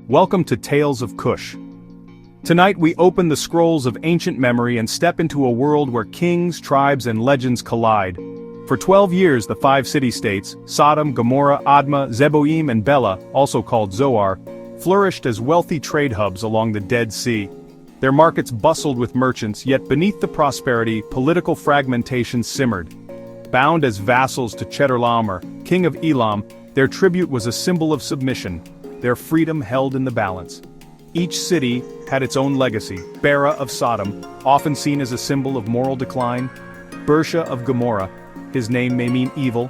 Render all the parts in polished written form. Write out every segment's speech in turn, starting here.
Welcome to Tales of Kush. Tonight we open the scrolls of ancient memory and step into a world where kings, tribes, and legends collide. For 12 years the five city-states, Sodom, Gomorrah, Admah, Zeboim, and Bela, also called Zoar, flourished as wealthy trade hubs along the Dead Sea. Their markets bustled with merchants, yet beneath the prosperity, political fragmentation simmered. Bound as vassals to Chedorlaomer, king of Elam, their tribute was a symbol of submission, their freedom held in the balance. Each city had its own legacy. Bera of Sodom, often seen as a symbol of moral decline. Bersha of Gomorrah, his name may mean evil.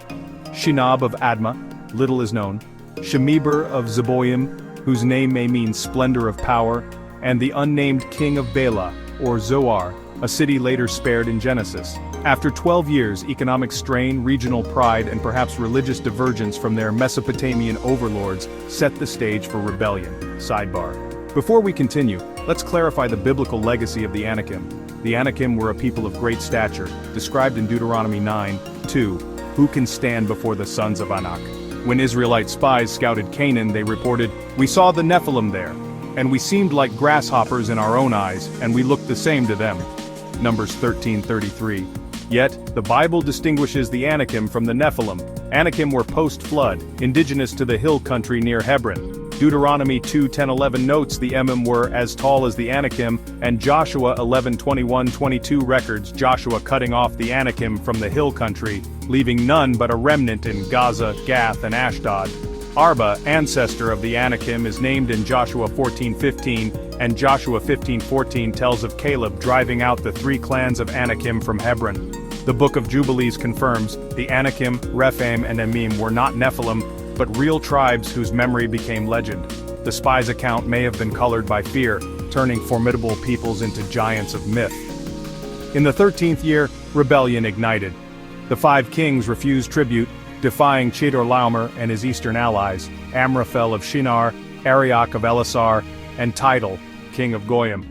Shinab of Admah, little is known. Shemeber of Zeboim, whose name may mean splendor of power. And the unnamed king of Bela, or Zoar, a city later spared in Genesis. After 12 years, economic strain, regional pride, and perhaps religious divergence from their Mesopotamian overlords set the stage for rebellion. Sidebar. Before we continue, let's clarify the biblical legacy of the Anakim. The Anakim were a people of great stature, described in Deuteronomy 9:2, who can stand before the sons of Anak. When Israelite spies scouted Canaan, they reported, "We saw the Nephilim there, and we seemed like grasshoppers in our own eyes, and we looked the same to them." Numbers 13:33. Yet, the Bible distinguishes the Anakim from the Nephilim. Anakim were post-flood, indigenous to the hill country near Hebron. Deuteronomy 2:10-11 notes the Emim were as tall as the Anakim, and Joshua 11:21-22 records Joshua cutting off the Anakim from the hill country, leaving none but a remnant in Gaza, Gath, and Ashdod. Arba, ancestor of the Anakim, is named in Joshua 14:15, and Joshua 15:14 tells of Caleb driving out the three clans of Anakim from Hebron. The Book of Jubilees confirms, the Anakim, Rephaim, and Emim were not Nephilim, but real tribes whose memory became legend. The spies' account may have been colored by fear, turning formidable peoples into giants of myth. In the 13th year, rebellion ignited. The five kings refused tribute, defying Chedorlaomer and his eastern allies, Amraphel of Shinar, Arioch of Elasar, and Tidal, king of Goyim.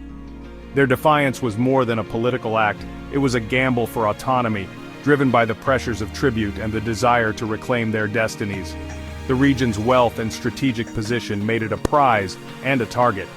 Their defiance was more than a political act, it was a gamble for autonomy, driven by the pressures of tribute and the desire to reclaim their destinies. The region's wealth and strategic position made it a prize and a target.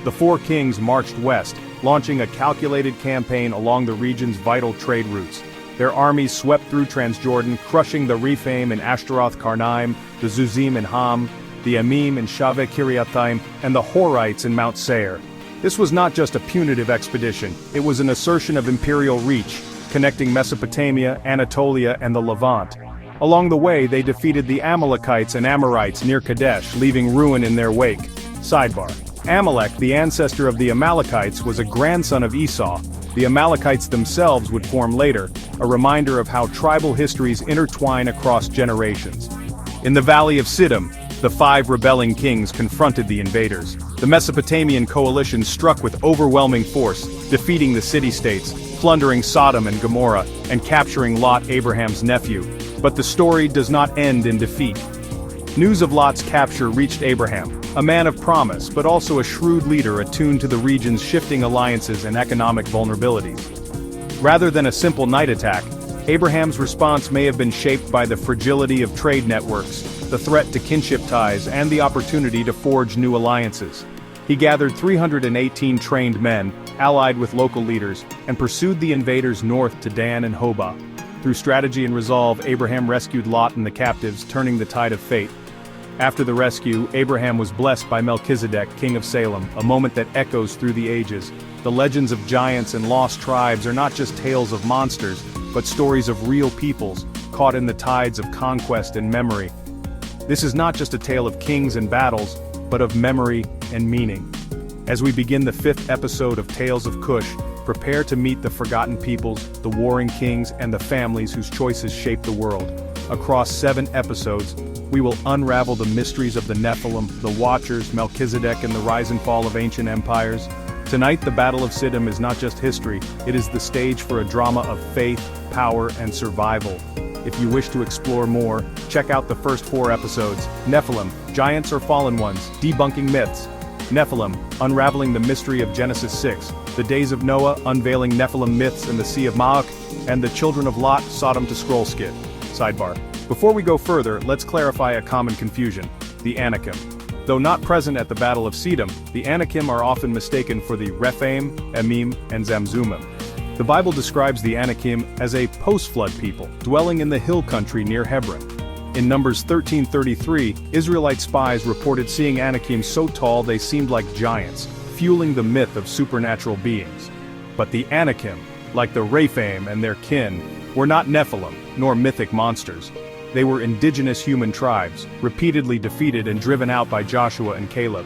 The four kings marched west, launching a calculated campaign along the region's vital trade routes. Their armies swept through Transjordan, crushing the Rephaim in Ashtaroth Karnaim, the Zuzim in Ham, the Emim in Shaveh Kiriathaim, and the Horites in Mount Seir. This was not just a punitive expedition, it was an assertion of imperial reach, connecting Mesopotamia, Anatolia, and the Levant. Along the way, they defeated the Amalekites and Amorites near Kadesh, leaving ruin in their wake. Sidebar. Amalek, the ancestor of the Amalekites, was a grandson of Esau. The Amalekites themselves would form later, a reminder of how tribal histories intertwine across generations. In the valley of Siddim, the five rebelling kings confronted the invaders. The Mesopotamian coalition struck with overwhelming force, defeating the city-states, plundering Sodom and Gomorrah, and capturing Lot, Abraham's nephew. But the story does not end in defeat. News of Lot's capture reached Abraham, a man of promise but also a shrewd leader attuned to the region's shifting alliances and economic vulnerabilities. Rather than a simple night attack, Abraham's response may have been shaped by the fragility of trade networks, the threat to kinship ties, and the opportunity to forge new alliances. He gathered 318 trained men, allied with local leaders, and pursued the invaders north to Dan and Hobah. Through strategy and resolve, Abraham rescued Lot and the captives, turning the tide of fate. After the rescue, Abraham was blessed by Melchizedek, king of Salem, a moment that echoes through the ages. The legends of giants and lost tribes are not just tales of monsters, but stories of real peoples, caught in the tides of conquest and memory. This is not just a tale of kings and battles, but of memory and meaning. As we begin the 5th episode of Tales of Kush, prepare to meet the forgotten peoples, the warring kings, and the families whose choices shape the world. Across 7 episodes, we will unravel the mysteries of the Nephilim, the Watchers, Melchizedek, and the rise and fall of ancient empires. Tonight, the Battle of Siddim is not just history, it is the stage for a drama of faith, power, and survival. If you wish to explore more, check out the first 4 episodes: Nephilim, Giants or Fallen Ones, Debunking Myths; Nephilim, Unraveling the Mystery of Genesis 6, The Days of Noah, Unveiling Nephilim Myths in the Sea of Ma'ak, and The Children of Lot, Sodom to Scroll Skit. Sidebar. Before we go further, let's clarify a common confusion: the Anakim. Though not present at the Battle of Siddim, the Anakim are often mistaken for the Rephaim, Emim, and Zamzummim. The Bible describes the Anakim as a post-flood people, dwelling in the hill country near Hebron. In Numbers 13:33, Israelite spies reported seeing Anakim so tall they seemed like giants, fueling the myth of supernatural beings. But the Anakim, like the Rephaim and their kin, were not Nephilim, nor mythic monsters. They were indigenous human tribes, repeatedly defeated and driven out by Joshua and Caleb.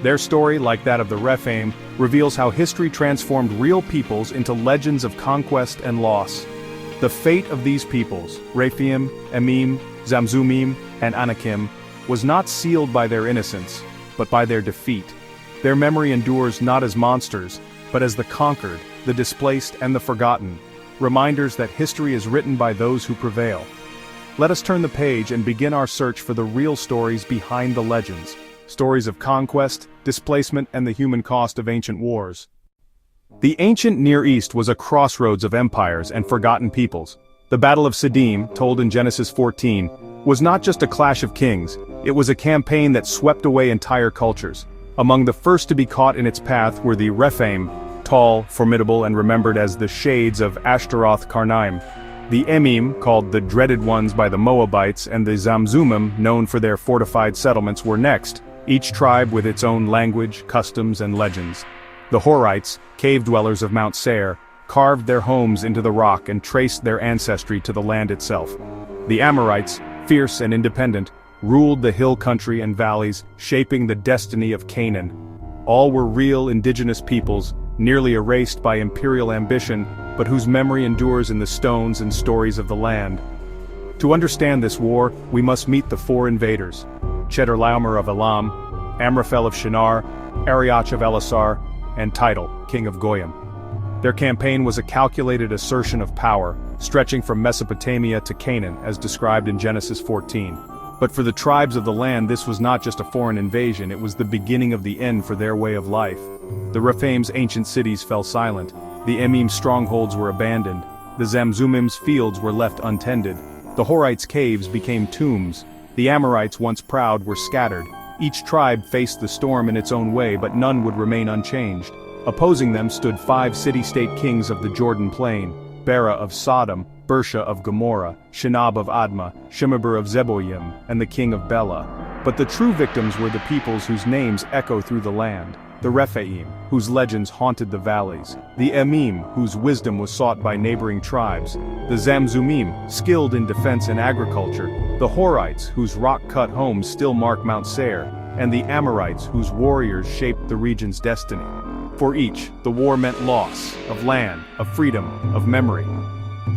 Their story, like that of the Rephaim, reveals how history transformed real peoples into legends of conquest and loss. The fate of these peoples, Rephaim, Emim, Zamzummim, and Anakim, was not sealed by their innocence, but by their defeat. Their memory endures not as monsters, but as the conquered, the displaced, and the forgotten, reminders that history is written by those who prevail. Let us turn the page and begin our search for the real stories behind the legends. Stories of conquest, displacement, and the human cost of ancient wars. The ancient Near East was a crossroads of empires and forgotten peoples. The Battle of Siddim, told in Genesis 14, was not just a clash of kings, it was a campaign that swept away entire cultures. Among the first to be caught in its path were the Rephaim, tall, formidable, and remembered as the shades of Ashtaroth Karnaim. The Emim, called the dreaded ones by the Moabites, and the Zamzummim, known for their fortified settlements, were next, each tribe with its own language, customs, and legends. The Horites, cave dwellers of Mount Seir, carved their homes into the rock and traced their ancestry to the land itself. The Amorites, fierce and independent, ruled the hill country and valleys, shaping the destiny of Canaan. All were real indigenous peoples, nearly erased by imperial ambition, but whose memory endures in the stones and stories of the land. To understand this war, we must meet the four invaders: Chedorlaomer of Elam, Amraphel of Shinar, Arioch of Elasar, and Tidal, king of Goyim. Their campaign was a calculated assertion of power, stretching from Mesopotamia to Canaan, as described in Genesis 14. But for the tribes of the land, this was not just a foreign invasion, it was the beginning of the end for their way of life. The Rephaim's ancient cities fell silent, the Emim's strongholds were abandoned, the Zamzummim's fields were left untended, the Horites' caves became tombs, the Amorites, once proud, were scattered. Each tribe faced the storm in its own way, but none would remain unchanged. Opposing them stood 5 city-state kings of the Jordan plain: Bera of Sodom, Bersha of Gomorrah, Shinab of Admah, Shemeber of Zeboyim, and the king of Bela. But the true victims were the peoples whose names echo through the land: the Rephaim, whose legends haunted the valleys; the Emim, whose wisdom was sought by neighboring tribes; the Zamzummim, skilled in defense and agriculture; the Horites, whose rock-cut homes still mark Mount Seir; and the Amorites, whose warriors shaped the region's destiny. For each, the war meant loss, of land, of freedom, of memory.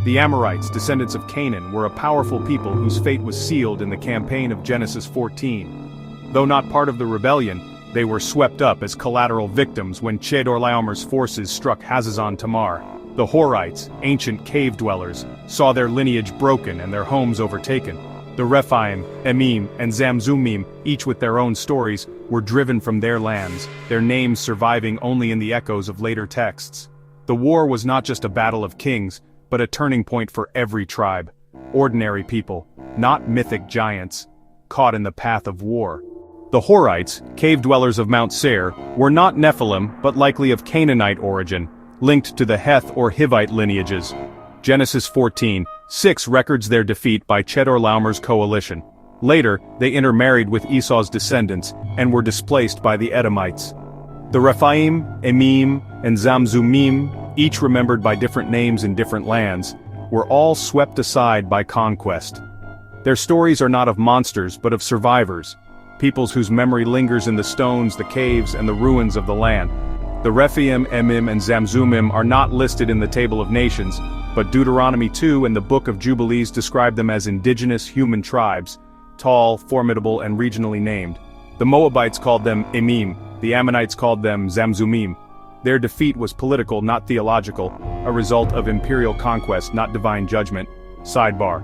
The Amorites, descendants of Canaan, were a powerful people whose fate was sealed in the campaign of Genesis 14. Though not part of the rebellion, they were swept up as collateral victims when Chedorlaomer's forces struck Hazazon Tamar. The Horites, ancient cave dwellers, saw their lineage broken and their homes overtaken. The Rephaim, Emim, and Zamzummim, each with their own stories, were driven from their lands, their names surviving only in the echoes of later texts. The war was not just a battle of kings, but a turning point for every tribe. Ordinary people, not mythic giants, caught in the path of war. The Horites, cave dwellers of Mount Seir, were not Nephilim but likely of Canaanite origin, linked to the Heth or Hivite lineages. Genesis 14:6 records their defeat by Chedorlaomer's coalition. Later, they intermarried with Esau's descendants and were displaced by the Edomites. The Rephaim, Emim, and Zamzummim, each remembered by different names in different lands, were all swept aside by conquest. Their stories are not of monsters but of survivors, peoples whose memory lingers in the stones, the caves, and the ruins of the land. The Rephaim, Emim, and Zamzummim are not listed in the Table of Nations, but Deuteronomy 2 and the Book of Jubilees describe them as indigenous human tribes, tall, formidable, and regionally named. The Moabites called them Emim, the Ammonites called them Zamzummim. Their defeat was political, not theological, a result of imperial conquest, not divine judgment. Sidebar.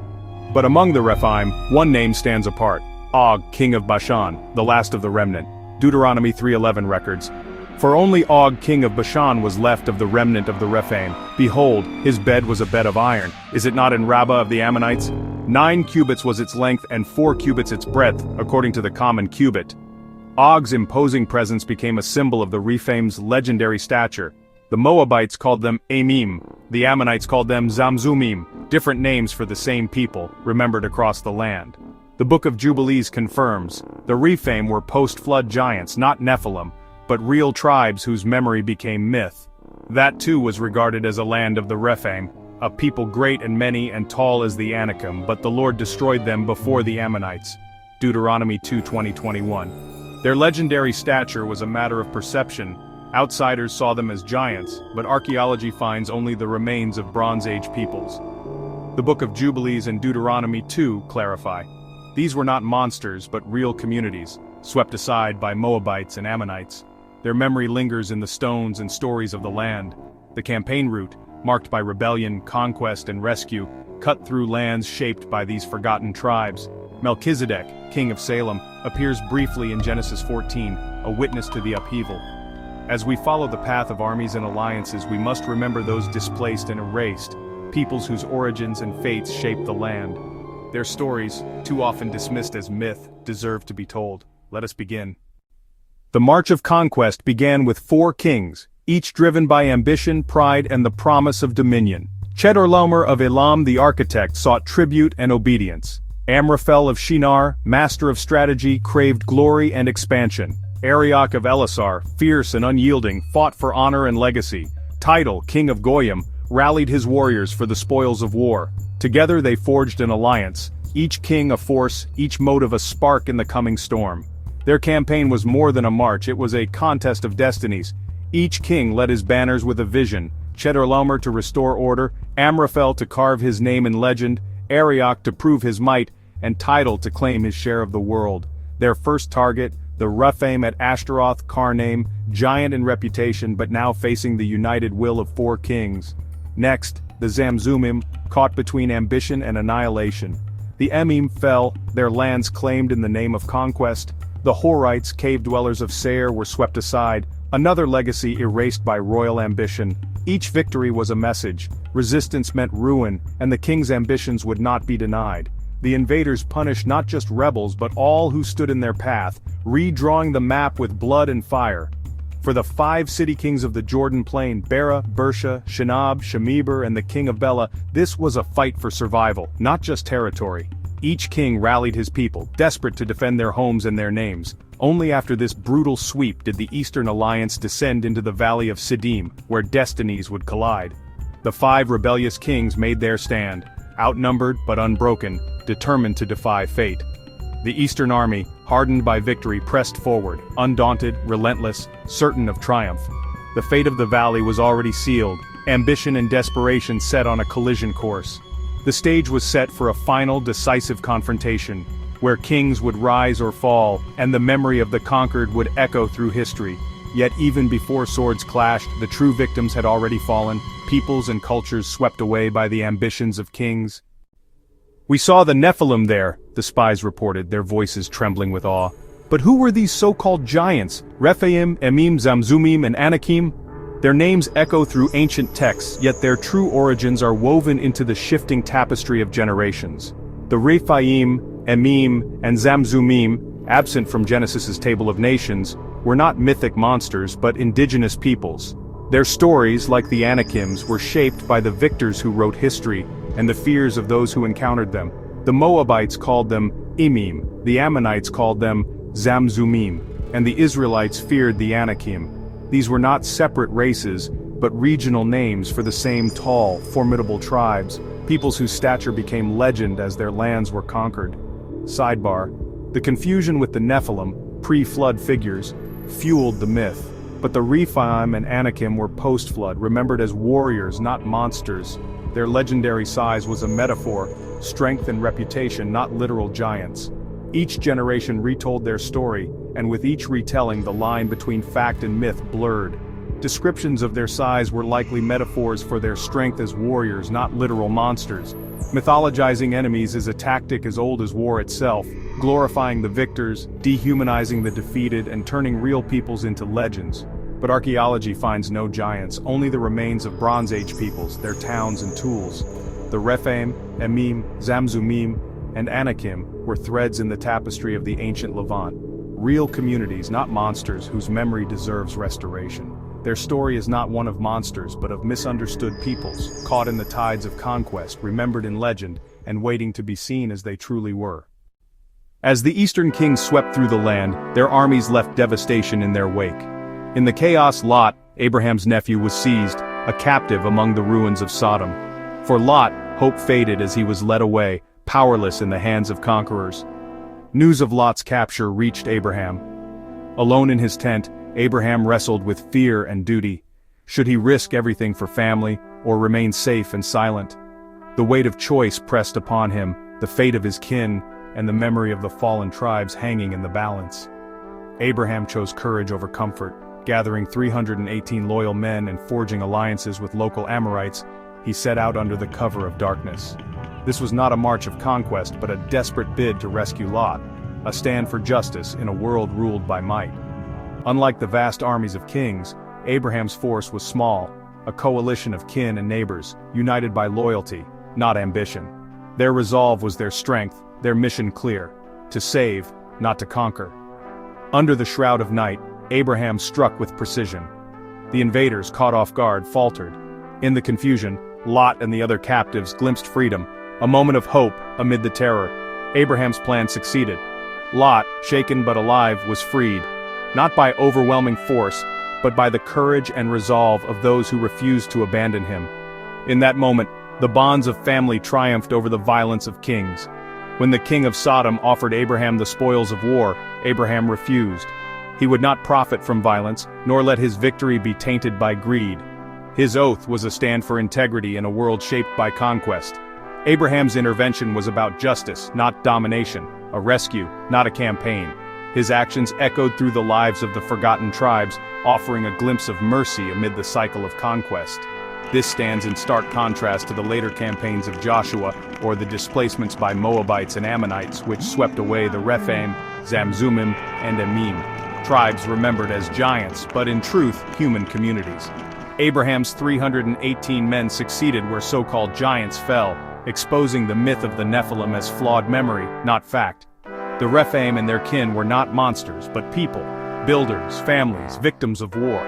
But among the Rephaim, one name stands apart: Og, king of Bashan, the last of the remnant. Deuteronomy 3:11 records, "For only Og, king of Bashan, was left of the remnant of the Rephaim. Behold, his bed was a bed of iron. Is it not in Rabbah of the Ammonites? 9 cubits was its length and 4 cubits its breadth, according to the common cubit." Og's imposing presence became a symbol of the Rephaim's legendary stature. The Moabites called them Amim, the Ammonites called them Zamzumim, different names for the same people, remembered across the land. The Book of Jubilees confirms, the Rephaim were post-flood giants, not Nephilim, but real tribes whose memory became myth. That too was regarded as a land of the Rephaim, a people great and many and tall as the Anakim, but the Lord destroyed them before the Ammonites. Deuteronomy 2:20-21. Their legendary stature was a matter of perception. Outsiders saw them as giants, but archaeology finds only the remains of Bronze Age peoples. The Book of Jubilees and Deuteronomy 2 clarify. These were not monsters but real communities, swept aside by Moabites and Ammonites. Their memory lingers in the stones and stories of the land. The campaign route, marked by rebellion, conquest, and rescue, cut through lands shaped by these forgotten tribes. Melchizedek, king of Salem, appears briefly in Genesis 14, a witness to the upheaval. As we follow the path of armies and alliances, we must remember those displaced and erased, peoples whose origins and fates shaped the land. Their stories, too often dismissed as myth, deserve to be told. Let us begin. The march of conquest began with 4 kings, each driven by ambition, pride, and the promise of dominion. Chedorlaomer of Elam the architect sought tribute and obedience. Amraphel of Shinar, master of strategy, craved glory and expansion. Arioch of Elasar, fierce and unyielding, fought for honor and legacy. Tidal, king of Goyim, rallied his warriors for the spoils of war. Together they forged an alliance, each king a force, each motive a spark in the coming storm. Their campaign was more than a march, it was a contest of destinies. Each king led his banners with a vision, Chedorlaomer to restore order, Amraphel to carve his name in legend, Arioch to prove his might, and Tidal to claim his share of the world. Their first target, the Rephaim at Ashtaroth Karnaim, giant in reputation but now facing the united will of 4 kings. Next, the Zamzumim, caught between ambition and annihilation. The Emim fell, their lands claimed in the name of conquest. The Horites, cave dwellers of Seir, were swept aside, another legacy erased by royal ambition. Each victory was a message, resistance meant ruin, and the king's ambitions would not be denied. The invaders punished not just rebels but all who stood in their path, redrawing the map with blood and fire. For the 5 city kings of the Jordan Plain, Bera, Bersha, Shinab, Shemeber, and the king of Bela, this was a fight for survival, not just territory. Each king rallied his people, desperate to defend their homes and their names. Only after this brutal sweep did the Eastern Alliance descend into the valley of Siddim, where destinies would collide. The 5 rebellious kings made their stand, outnumbered but unbroken, determined to defy fate. The Eastern army, hardened by victory, pressed forward, undaunted, relentless, certain of triumph. The fate of the valley was already sealed, ambition and desperation set on a collision course. The stage was set for a final, decisive confrontation, where kings would rise or fall, and the memory of the conquered would echo through history. Yet even before swords clashed, the true victims had already fallen, peoples and cultures swept away by the ambitions of kings. "We saw the Nephilim there," the spies reported, their voices trembling with awe. But who were these so-called giants, Rephaim, Emim, Zamzumim, and Anakim? Their names echo through ancient texts, yet their true origins are woven into the shifting tapestry of generations. The Rephaim, Emim, and Zamzumim, absent from Genesis's Table of Nations, were not mythic monsters but indigenous peoples. Their stories, like the Anakims, were shaped by the victors who wrote history, and the fears of those who encountered them. The Moabites called them Emim, the Ammonites called them Zamzumim, and the Israelites feared the Anakim. These were not separate races, but regional names for the same tall, formidable tribes, peoples whose stature became legend as their lands were conquered. Sidebar: the confusion with the Nephilim, pre-flood figures, fueled the myth, but the Rephaim and Anakim were post-flood, remembered as warriors, not monsters. Their legendary size was a metaphor, strength and reputation, not literal giants. Each generation retold their story, and with each retelling the line between fact and myth blurred. Descriptions of their size were likely metaphors for their strength as warriors, not literal monsters. Mythologizing enemies is a tactic as old as war itself, glorifying the victors, dehumanizing the defeated, and turning real peoples into legends. But archaeology finds no giants, only the remains of Bronze Age peoples, their towns and tools. The Rephaim, Emim, Zamzumim, and Anakim were threads in the tapestry of the ancient Levant. Real communities, not monsters, whose memory deserves restoration. Their story is not one of monsters but of misunderstood peoples, caught in the tides of conquest, remembered in legend, and waiting to be seen as they truly were. As the Eastern kings swept through the land, their armies left devastation in their wake. In the chaos, Lot, Abraham's nephew, was seized, a captive among the ruins of Sodom. For Lot, hope faded as he was led away, powerless in the hands of conquerors. News of Lot's capture reached Abraham. Alone in his tent, Abraham wrestled with fear and duty. Should he risk everything for family, or remain safe and silent? The weight of choice pressed upon him, the fate of his kin, and the memory of the fallen tribes hanging in the balance. Abraham chose courage over comfort. Gathering 318 loyal men and forging alliances with local Amorites, he set out under the cover of darkness. This was not a march of conquest but a desperate bid to rescue Lot, a stand for justice in a world ruled by might. Unlike the vast armies of kings, Abraham's force was small, a coalition of kin and neighbors, united by loyalty, not ambition. Their resolve was their strength, their mission clear: to save, not to conquer. Under the shroud of night, Abraham struck with precision. The invaders, caught off guard, faltered. In the confusion, Lot and the other captives glimpsed freedom, a moment of hope amid the terror. Abraham's plan succeeded. Lot, shaken but alive, was freed, not by overwhelming force, but by the courage and resolve of those who refused to abandon him. In that moment, the bonds of family triumphed over the violence of kings. When the king of Sodom offered Abraham the spoils of war, Abraham refused. He would not profit from violence, nor let his victory be tainted by greed. His oath was a stand for integrity in a world shaped by conquest. Abraham's intervention was about justice, not domination, a rescue, not a campaign. His actions echoed through the lives of the forgotten tribes, offering a glimpse of mercy amid the cycle of conquest. This stands in stark contrast to the later campaigns of Joshua, or the displacements by Moabites and Ammonites which swept away the Rephaim, Zamzummim, and Emim, tribes remembered as giants, but in truth, human communities. Abraham's 318 men succeeded where so-called giants fell, exposing the myth of the Nephilim as flawed memory, not fact. The Rephaim and their kin were not monsters, but people, builders, families, victims of war.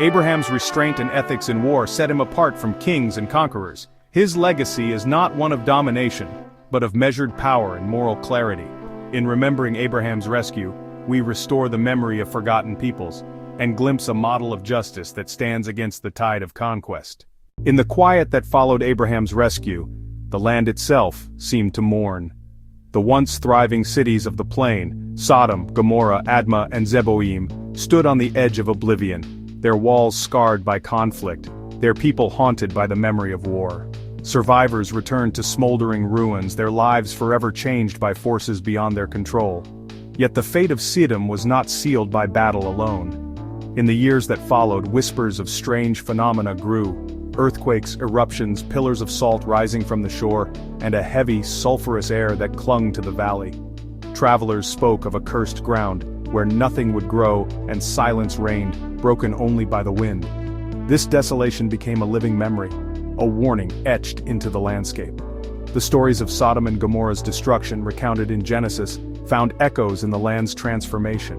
Abraham's restraint and ethics in war set him apart from kings and conquerors. His legacy is not one of domination, but of measured power and moral clarity. In remembering Abraham's rescue, we restore the memory of forgotten peoples, and glimpse a model of justice that stands against the tide of conquest. In the quiet that followed Abraham's rescue, the land itself seemed to mourn. The once thriving cities of the plain, Sodom, Gomorrah, Admah, and Zeboim, stood on the edge of oblivion, their walls scarred by conflict, their people haunted by the memory of war. Survivors returned to smoldering ruins, their lives forever changed by forces beyond their control. Yet the fate of Siddim was not sealed by battle alone. In the years that followed, whispers of strange phenomena grew: earthquakes, eruptions, pillars of salt rising from the shore, and a heavy, sulfurous air that clung to the valley. Travelers spoke of a cursed ground, where nothing would grow and silence reigned, broken only by the wind. This desolation became a living memory, a warning etched into the landscape. The stories of Sodom and Gomorrah's destruction, recounted in Genesis, found echoes in the land's transformation.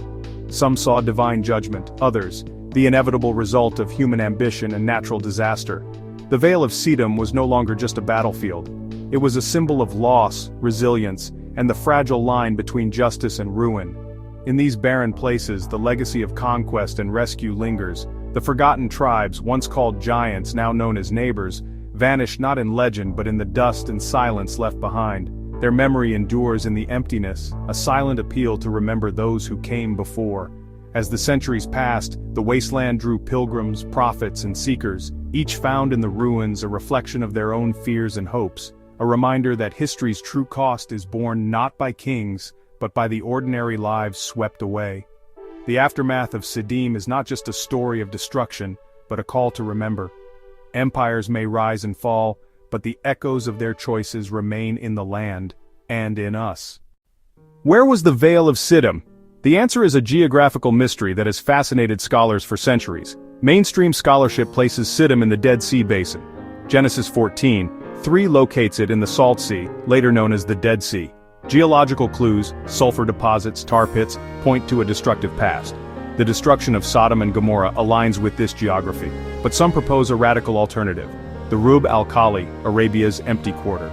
Some saw divine judgment, others, the inevitable result of human ambition and natural disaster. The Vale of Siddim was no longer just a battlefield. It was a symbol of loss, resilience, and the fragile line between justice and ruin. In these barren places, the legacy of conquest and rescue lingers. The forgotten tribes, once called giants, now known as neighbors, vanished not in legend but in the dust and silence left behind. Their memory endures in the emptiness, a silent appeal to remember those who came before. As the centuries passed, the wasteland drew pilgrims, prophets, and seekers, each found in the ruins a reflection of their own fears and hopes, a reminder that history's true cost is borne not by kings, but by the ordinary lives swept away. The aftermath of Siddim is not just a story of destruction, but a call to remember. Empires may rise and fall, but the echoes of their choices remain in the land, and in us. Where was the Vale of Siddim? The answer is a geographical mystery that has fascinated scholars for centuries. Mainstream scholarship places Siddim in the Dead Sea Basin. Genesis 14:3 locates it in the Salt Sea, later known as the Dead Sea. Geological clues, sulfur deposits, tar pits, point to a destructive past. The destruction of Sodom and Gomorrah aligns with this geography, but some propose a radical alternative: the Rub al-Khali, Arabia's empty quarter.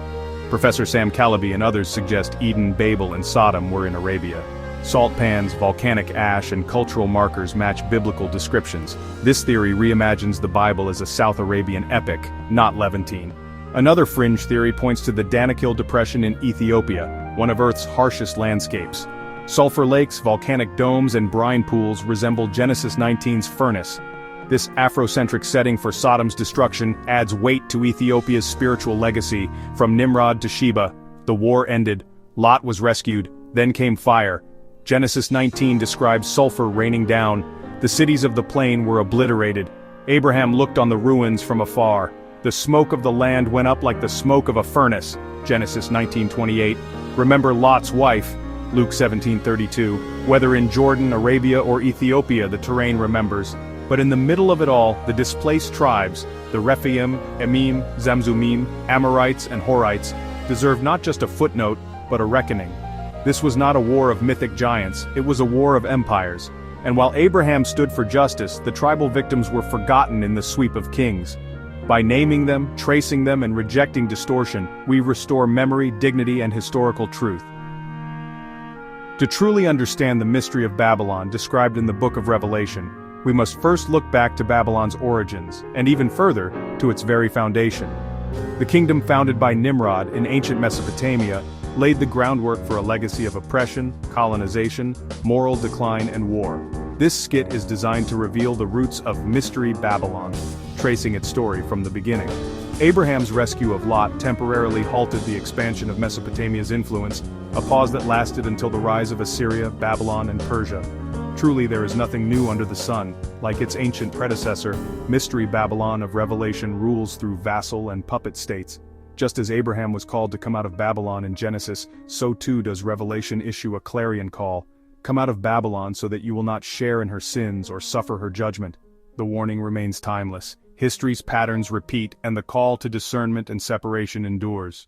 Professor Sam Calabi and others suggest Eden, Babel, and Sodom were in Arabia. Salt pans, volcanic ash, and cultural markers match biblical descriptions. This theory reimagines the Bible as a South Arabian epic, not Levantine. Another fringe theory points to the Danakil Depression in Ethiopia, one of Earth's harshest landscapes. Sulfur lakes, volcanic domes, and brine pools resemble Genesis 19's furnace. This Afrocentric setting for Sodom's destruction adds weight to Ethiopia's spiritual legacy. From Nimrod to Sheba, the war ended, Lot was rescued, then came fire. Genesis 19 describes sulfur raining down. The cities of the plain were obliterated. Abraham looked on the ruins from afar. The smoke of the land went up like the smoke of a furnace. Genesis 19:28. Remember Lot's wife. Luke 17:32. Whether in Jordan, Arabia, or Ethiopia, the terrain remembers. But in the middle of it all, the displaced tribes, the Rephaim, Emim, Zamzumim, Amorites, and Horites, deserve not just a footnote, but a reckoning. This was not a war of mythic giants, it was a war of empires. And while Abraham stood for justice, the tribal victims were forgotten in the sweep of kings. By naming them, tracing them, and rejecting distortion, we restore memory, dignity, and historical truth. To truly understand the mystery of Babylon described in the Book of Revelation, we must first look back to Babylon's origins, and even further, to its very foundation. The kingdom founded by Nimrod in ancient Mesopotamia laid the groundwork for a legacy of oppression, colonization, moral decline, and war. This skit is designed to reveal the roots of Mystery Babylon, tracing its story from the beginning. Abraham's rescue of Lot temporarily halted the expansion of Mesopotamia's influence, a pause that lasted until the rise of Assyria, Babylon, and Persia. Truly there is nothing new under the sun. Like its ancient predecessor, Mystery Babylon of Revelation rules through vassal and puppet states. Just as Abraham was called to come out of Babylon in Genesis, so too does Revelation issue a clarion call. Come out of Babylon so that you will not share in her sins or suffer her judgment. The warning remains timeless. History's patterns repeat, and the call to discernment and separation endures.